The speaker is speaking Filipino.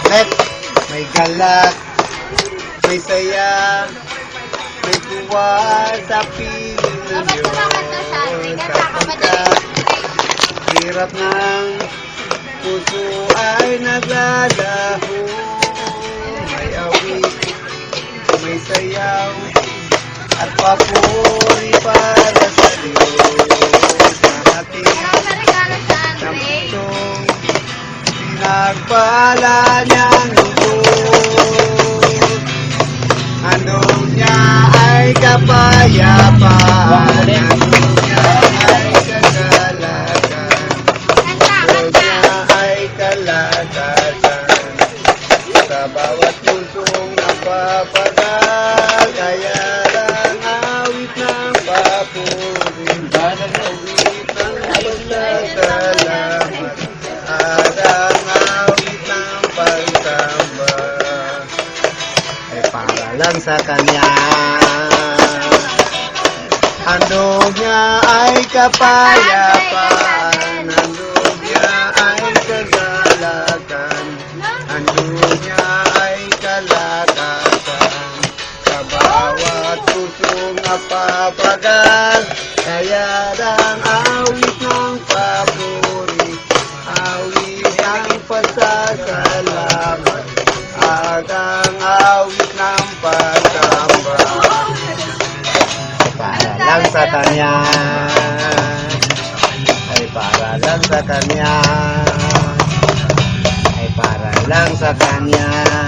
Let may galak, may saya, may tuwa sa piling ninyo. Sapagkat hirap ng puso ay naglalaho. May awit, may sayaw, at papuri para sa Diyos. Sa ating namputong pinagpala niyang lubos. Anong niya ay kapayapaan, anong niya ay kagalakan, anong niya ay kalagasan. Sa bawat pusong napapagal, kaya lang awit ng papuri, awit ng pasasalamat, at ang awit ng pagsamba ay para lang sa Kanya. Handog niya ay kapayapaan, handog niya ay kagalakan, handog niya ay kalakasan. Sa bawat pusong napapagal, kaya lang awit ng papuri, awit ng pasasalamat, at ang awit ng pagsamba para lang sa Kanya, ay para lang sa Kanya, ay para lang sa Kanya.